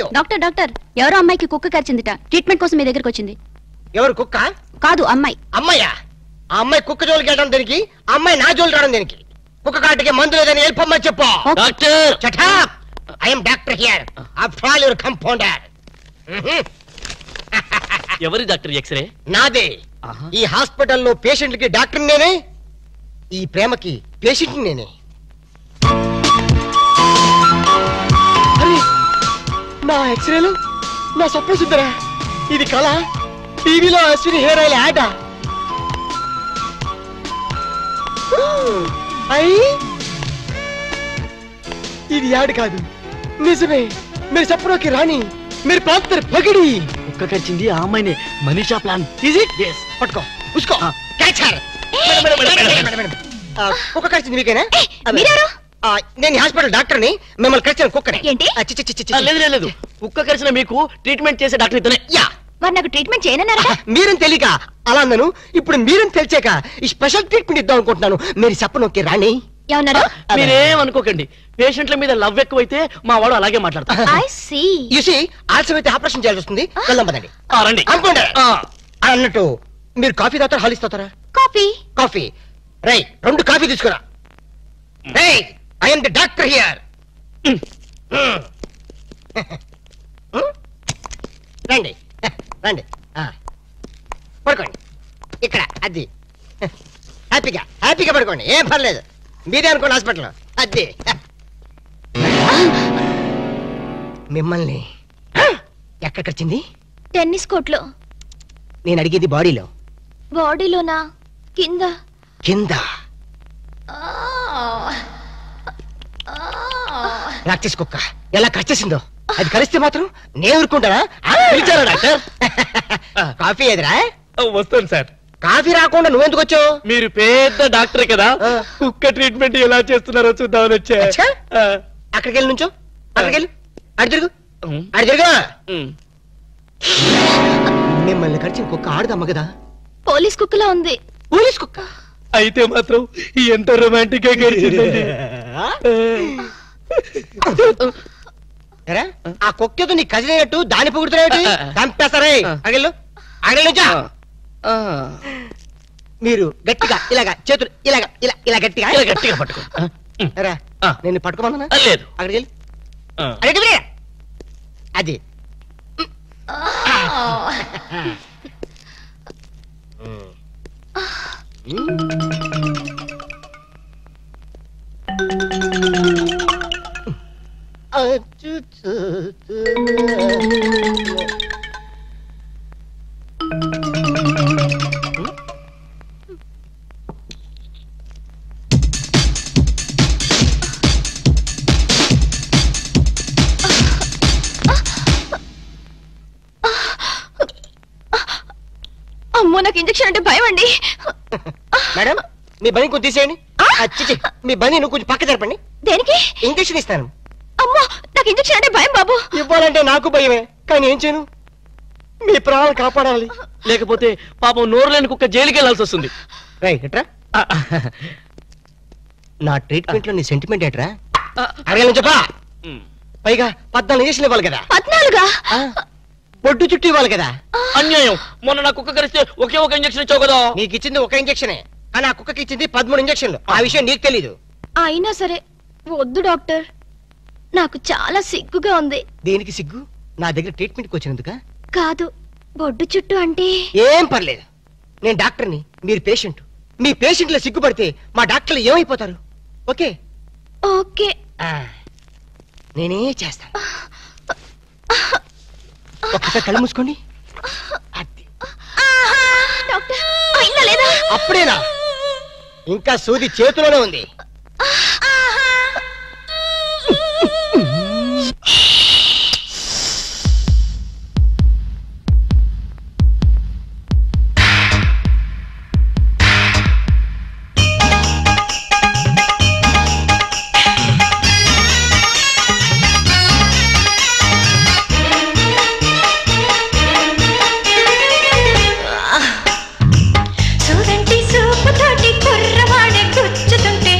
You. Doctor doctor ఎవరో అమ్మాయికి కుక్క కరిచిందిట. ట్రీట్మెంట్ కోసం మీ దగ్గరికి వచ్చింది. ఎవరు? కుక్క? కాదు, అమ్మాయి. అమ్మాయా? ఆ అమ్మాయి కుక్క జోలికి వెళ్ళడం దేనికి? ఆ అమ్మాయి నా జోలికి రావడం దేనికి? కుక్క కాటికి మందు లేదని వెళ్ళిపోమ్మని చెప్పు. Doctor Shut up! I am doctor here. After all, your compounder. ఎవరి డాక్టర్? ఎక్స్రే నాదే. ఈ హాస్పిటల్లో పేషెంట్లకి డాక్టర్ నేనే, ఈ ప్రేమకి పేషెంట్ నేనే. అరే, నా ఎక్స్రేలు నా స్వప్న సుందరా. ఇది కళ. టీవీలో అశ్విని హెయిర్ ఆయిల్ యాడ్. ఇది యాడ్ కాదు, నిజమే. మీరు చెప్పడానికి రాణి, మీరు ప్రాంతర్ పగిడి. కుక్క కరిచింది ఆ అమ్మాయినే. మనీషా ప్లాన్. పట్టుకో, ఉసుకో, క్యాచ్ హర్. కుక్క కరిచింది మీకేనా? నేను హాస్పిటల్ డాక్టర్ని. మిమ్మల్ని కరిచిన కుక్కనే. ఏంటి? లేదు, కుక్క కరిచిన మీకు ట్రీట్మెంట్ చేసే డాక్టర్ ఇతనే. యా, మరి నాకు ట్రీట్మెంట్ చేయనన్నారా? మీరని తెలియక అలా అన్నాను. ఇప్పుడు మీరని తెలిసాక ఈ స్పెషల్ ట్రీట్మెంట్ ఇద్దాం అనుకుంటున్నాను. మీరు చెప్పనొక్కే రాణి. ఏమన్నారు? మీరేం అనుకోకండి. పేషెంట్ల మీద లవ్ ఎక్కువైతే మా వాడు అలాగే మాట్లాడతారు. I see. యు సీ, ఆలస్యం అయితే ఆపరేషన్ చేయాల్సి వస్తుంది. వెళ్దాం పదండి. రండి. అనుకోండి. అన్నట్టు మీరు కాఫీ తాగుతారా, హాలిస్ తాగుతారా? కాఫీ. కాఫీ. రై, 2 కాఫీ తీసుకురా. రై, I am the doctor here. రండి రండి, పడుకోండి ఇక్కడ. అది హ్యాపీగా హ్యాపీగా పడుకోండి, ఏం పర్లేదు. మీరే అనుకోండి హాస్పిటల్. అది మిమ్మల్ని ఎక్కడ కరిచింది? టెన్నిస్ కోర్ట్లో. నేను అడిగేది బాడీలో. బాడీలోనా? కింద. కింద? ప్రాక్టీస్ కుక్క ఎలా కరిచేసిందో. అది కరిస్తే మాత్రం నేను ఊరుకుంటానా? పిలిచారా డాక్టర్? కాఫీ ఎదురా? వస్తాను సార్. కాఫీ రాకుండా నువ్వెందుకు వచ్చావు? మీరు పెద్ద డాక్టరే కదా, కుక్క ట్రీట్మెంట్ ఎలా చేస్తున్నారో చూద్దామని వచ్చా. అక్కడికి వెళ్ళి నుంచో. అక్కడికి వెళ్ళి అడి తిరుగు, అడి తిరుగు. మిమ్మల్ని కరిచిన కుక్క ఆడదమ్మ కదా? పోలీస్ కుక్కలా ఉంది. పోలీస్ కుక్క అయితే మాత్రం ఎంత రొమాంటిక్ గా గడిచిందండి. ఆ కుక్కతో నీ కజినట్టు దాన్ని పొగుడుతున్నాయి. చంపేస్తారే. అడిగెళ్ళు, అడిగి నుంచో. మీరు గట్టిగా ఇలాగా చేతులు ఇలాగా ఇలా ఇలా గట్టిగా గట్టిగా పట్టుకో. నేను పట్టుకోమన్నా? లేదు. అక్కడికి వెళ్ళి అడిగి అది. అమ్మో, నాకు ఇంజెక్షన్ అంటే భయం అండి. మేడం, మీ బని కొంచెం తీసేయండి. మీ బని నువ్వు కొంచెం పక్క జరపండి. దేనికి? ఇంజెక్షన్ ఇస్తాను. అమ్మో, నాకు ఇంజెక్షన్ అంటే భయం బాబు. ఇవ్వాలంటే నాకు భయమే, కానీ ఏం చేయను? మీ ప్రాణాలు కాపాడాలి. లేకపోతే పాపం నోరు లేని కుక్క జైలుకి వెళ్లాల్సి వస్తుంది. రైట్రా, నా ట్రీట్మెంట్ లో నీ సెంటిమెంట్ ఏట్రా? అడగాలని చెప్పా. పైగా 14 ఇంజక్షన్లు ఇవ్వాలి కదా. 14? బొడ్డు చుట్టూ ఇవ్వాలి కదా. అన్యాయం. మొన్న నా కుక్క కరిస్తే ఒకే ఒక ఇంజక్షన్ ఇచ్చావు కదా. నీకు ఇచ్చింది ఒక ఇంజక్షనే, కానీ ఆ కుక్కకి ఇచ్చింది 13 ఇంజక్షన్లు. ఆ విషయం నీకు తెలీదు. అయినా సరే వద్దు డాక్టర్, నాకు చాలా సిగ్గుగా ఉంది. దేనికి సిగ్గు? నా దగ్గర ట్రీట్మెంట్కి వచ్చినందుక? కాదు, బొడ్డు చుట్టూ అంటే. ఏం పర్లేదు, నేను డాక్టర్ని, మీరు పేషెంట్. మీ పేషెంట్ల సిగ్గుపడితే మా డాక్టర్లు ఏమైపోతారు? ఓకే? ఓకే. నేనే చేస్తాను. ఒక్కసారి కళ్ళు మూసుకోండి. అప్పుడేనా? ఇంకా సూది చేతిలోనే ఉంది. చూడండి సూపు తోటి కుర్రవాడే గుచ్చుతుంటే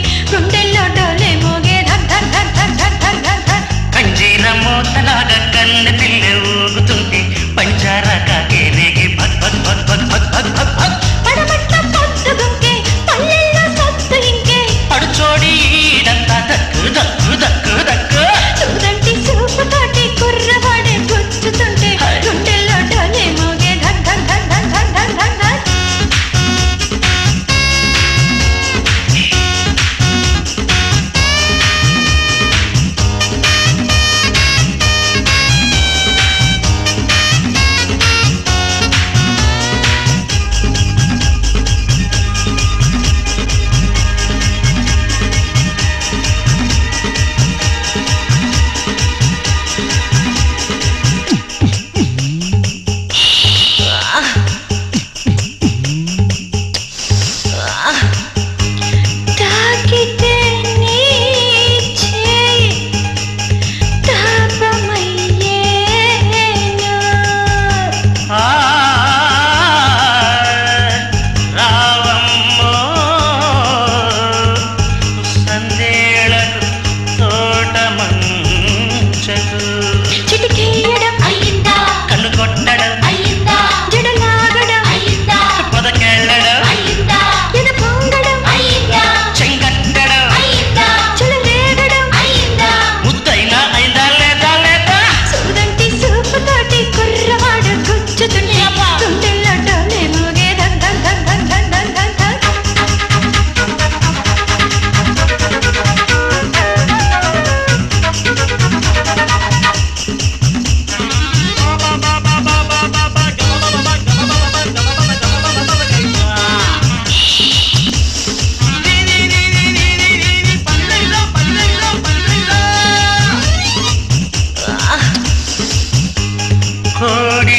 కోడి